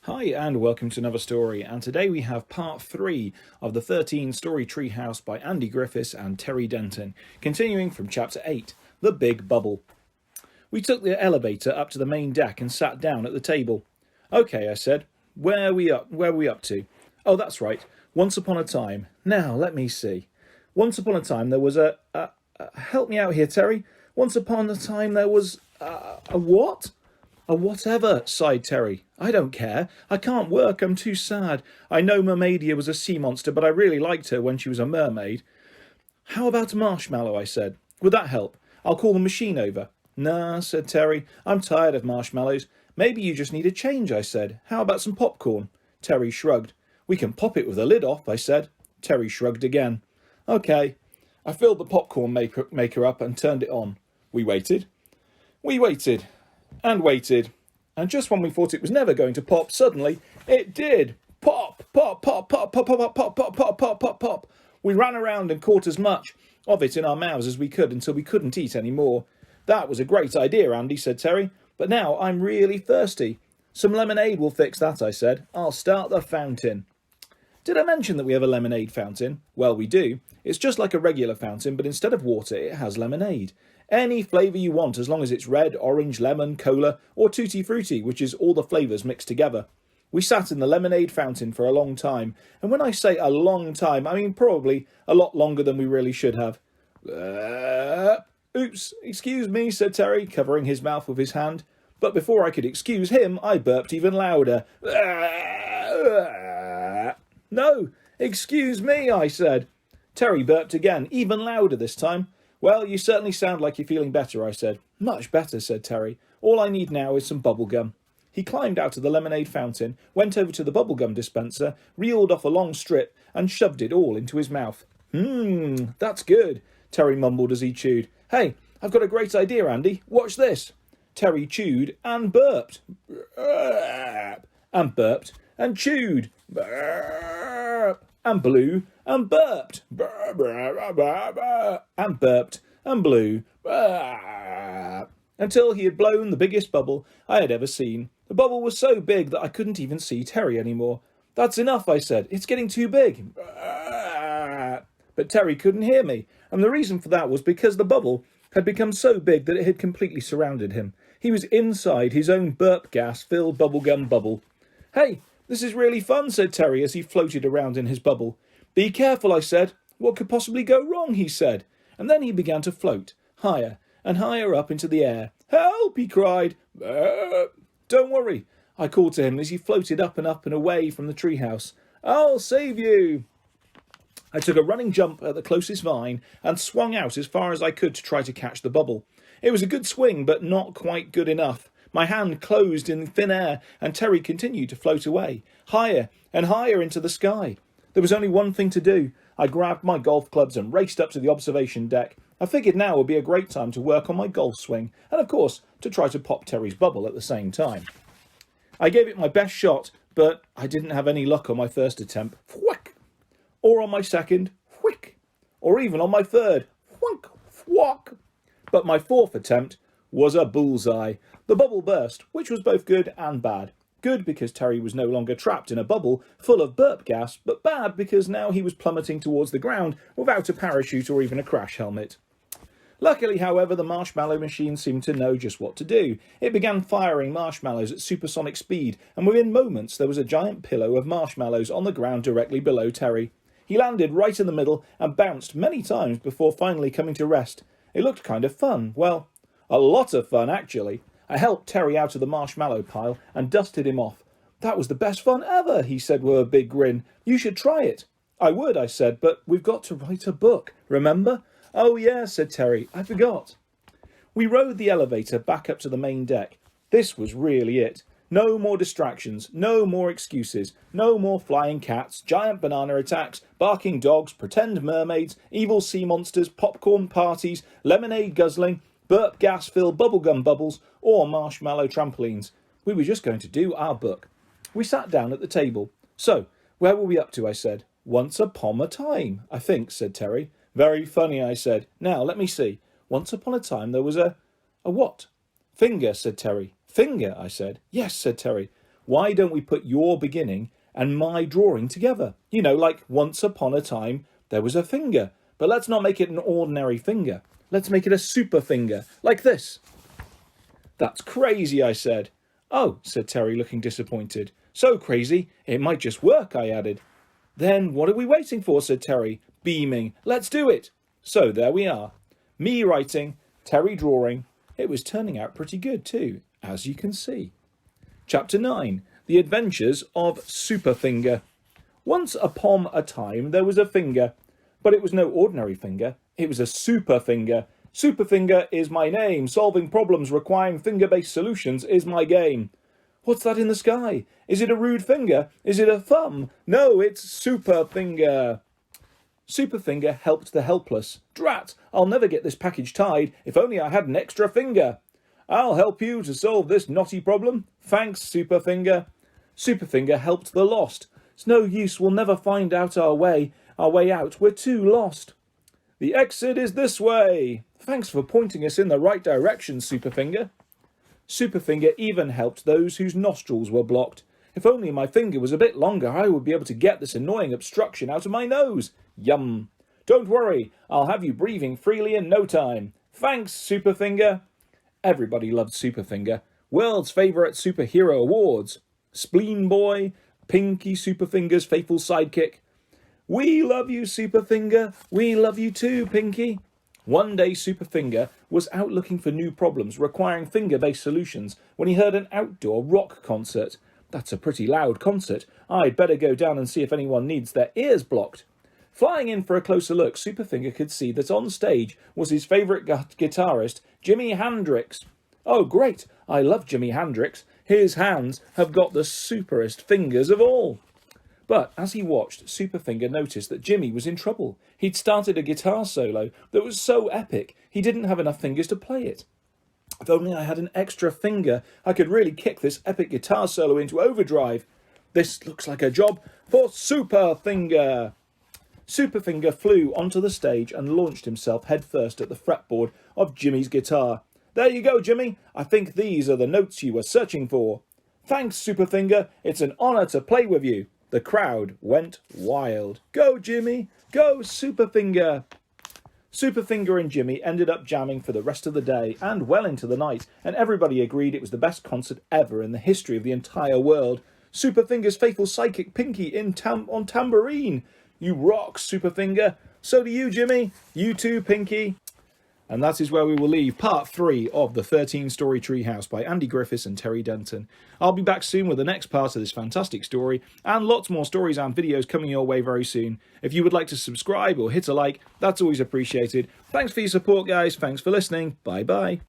Hi and welcome to another story, and today we have part 3 of the 13-story treehouse by Andy Griffiths and Terry Denton, continuing from chapter 8, The Big Bubble. We took the elevator up to the main deck and sat down at the table. Okay, I said, where are we up to? Oh, that's right, once upon a time. Now, let me see. Once upon a time there was help me out here, Terry. Once upon a time there was a what? A whatever, sighed Terry. I don't care. I can't work. I'm too sad. I know Mermaidia was a sea monster, but I really liked her when she was a mermaid. How about a marshmallow, I said. Would that help? I'll call the machine over. Nah, said Terry. I'm tired of marshmallows. Maybe you just need a change, I said. How about some popcorn? Terry shrugged. We can pop it with the lid off, I said. Terry shrugged again. Okay. I filled the popcorn maker up and turned it on. We waited. And waited, and just when we thought it was never going to pop, suddenly it did. Pop, pop, pop, pop, pop, pop, pop, pop, pop, pop, pop, pop. We ran around and caught as much of it in our mouths as we could until we couldn't eat any more. That was a great idea, Andy, said Terry, but now I'm really thirsty. Some lemonade will fix that, I said. I'll start the fountain. Did I mention that we have a lemonade fountain? Well, we do. It's just like a regular fountain, but instead of water, it has lemonade. Any flavour you want, as long as it's red, orange, lemon, cola, or tutti frutti, which is all the flavours mixed together. We sat in the lemonade fountain for a long time, and when I say a long time, I mean probably a lot longer than we really should have. Oops, excuse me, said Terry, covering his mouth with his hand. But before I could excuse him, I burped even louder. No, excuse me, I said. Terry burped again, even louder this time. Well, you certainly sound like you're feeling better, I said. Much better, said Terry. All I need now is some bubble gum. He climbed out of the lemonade fountain, went over to the bubblegum dispenser, reeled off a long strip, and shoved it all into his mouth. That's good, Terry mumbled as he chewed. Hey, I've got a great idea, Andy. Watch this. Terry chewed and burped. And burped and chewed. And blew and burped. And burped and blew. Until he had blown the biggest bubble I had ever seen. The bubble was so big that I couldn't even see Terry anymore. That's enough, I said. It's getting too big. But Terry couldn't hear me, and the reason for that was because the bubble had become so big that it had completely surrounded him. He was inside his own burp gas-filled bubblegum bubble. Hey, this is really fun, said Terry as he floated around in his bubble. Be careful, I said. What could possibly go wrong, he said. And then he began to float, higher and higher up into the air. Help, he cried. Don't worry, I called to him as he floated up and away from the treehouse. I'll save you. I took a running jump at the closest vine and swung out as far as I could to try to catch the bubble. It was a good swing, but not quite good enough. My hand closed in thin air, and Terry continued to float away, higher and higher into the sky. There was only one thing to do. I grabbed my golf clubs and raced up to the observation deck. I figured now would be a great time to work on my golf swing, and of course, to try to pop Terry's bubble at the same time. I gave it my best shot, but I didn't have any luck on my first attempt. Whack! Or on my second. Whack! Or even on my third. Whack! Whack! But my fourth attempt was a bullseye. The bubble burst, which was both good and bad. Good because Terry was no longer trapped in a bubble full of burp gas, but bad because now he was plummeting towards the ground without a parachute or even a crash helmet. Luckily, however, the marshmallow machine seemed to know just what to do. It began firing marshmallows at supersonic speed, and within moments there was a giant pillow of marshmallows on the ground directly below Terry. He landed right in the middle and bounced many times before finally coming to rest. It looked kind of fun. Well, a lot of fun, actually. I helped Terry out of the marshmallow pile and dusted him off. That was the best fun ever, he said with a big grin. You should try it. I would, I said, but we've got to write a book, remember? Oh, yeah, said Terry. I forgot. We rode the elevator back up to the main deck. This was really it. No more distractions, no more excuses, no more flying cats, giant banana attacks, barking dogs, pretend mermaids, evil sea monsters, popcorn parties, lemonade guzzling, burp gas-filled bubblegum bubbles, or marshmallow trampolines. We were just going to do our book. We sat down at the table. So, where were we up to, I said. Once upon a time, I think, said Terry. Very funny, I said. Now, let me see. Once upon a time there was a what? Finger, said Terry. Finger, I said. Yes, said Terry. Why don't we put your beginning and my drawing together? You know, like once upon a time there was a finger, but let's not make it an ordinary finger. Let's make it a super finger, like this. That's crazy, I said. Oh, said Terry, looking disappointed. So crazy, it might just work, I added. Then what are we waiting for, said Terry, beaming. Let's do it. So there we are. Me writing, Terry drawing. It was turning out pretty good too, as you can see. Chapter 9. The Adventures of Superfinger. Once upon a time there was a finger, but it was no ordinary finger. It was a super finger. Superfinger is my name. Solving problems requiring finger-based solutions is my game. What's that in the sky? Is it a rude finger? Is it a thumb? No, it's Superfinger. Superfinger helped the helpless. Drat, I'll never get this package tied. If only I had an extra finger. I'll help you to solve this knotty problem. Thanks, Superfinger. Superfinger helped the lost. It's no use, we'll never find out our way out. We're too lost. The exit is this way. Thanks for pointing us in the right direction, Superfinger. Superfinger even helped those whose nostrils were blocked. If only my finger was a bit longer, I would be able to get this annoying obstruction out of my nose. Yum. Don't worry, I'll have you breathing freely in no time. Thanks, Superfinger. Everybody loved Superfinger. World's favourite superhero awards. Spleen Boy, Pinky Superfinger's faithful sidekick. We love you, Superfinger. We love you too, Pinky. One day Superfinger was out looking for new problems requiring finger-based solutions when he heard an outdoor rock concert. That's a pretty loud concert. I'd better go down and see if anyone needs their ears blocked. Flying in for a closer look, Superfinger could see that on stage was his favourite guitarist, Jimi Hendrix. Oh, great! I love Jimi Hendrix. His hands have got the superest fingers of all. But as he watched, Superfinger noticed that Jimmy was in trouble. He'd started a guitar solo that was so epic he didn't have enough fingers to play it. If only I had an extra finger, I could really kick this epic guitar solo into overdrive. This looks like a job for Superfinger. Superfinger flew onto the stage and launched himself headfirst at the fretboard of Jimmy's guitar. There you go, Jimmy. I think these are the notes you were searching for. Thanks, Superfinger. It's an honour to play with you. The crowd went wild. Go, Jimmy! Go, Superfinger! Superfinger and Jimmy ended up jamming for the rest of the day and well into the night, and everybody agreed it was the best concert ever in the history of the entire world. Superfinger's faithful psychic Pinky on tambourine. You rock, Superfinger. So do you, Jimmy. You too, Pinky. And that is where we will leave part 3 of the 13-Story Treehouse by Andy Griffiths and Terry Denton. I'll be back soon with the next part of this fantastic story, and lots more stories and videos coming your way very soon. If you would like to subscribe or hit a like, that's always appreciated. Thanks for your support, guys. Thanks for listening. Bye-bye.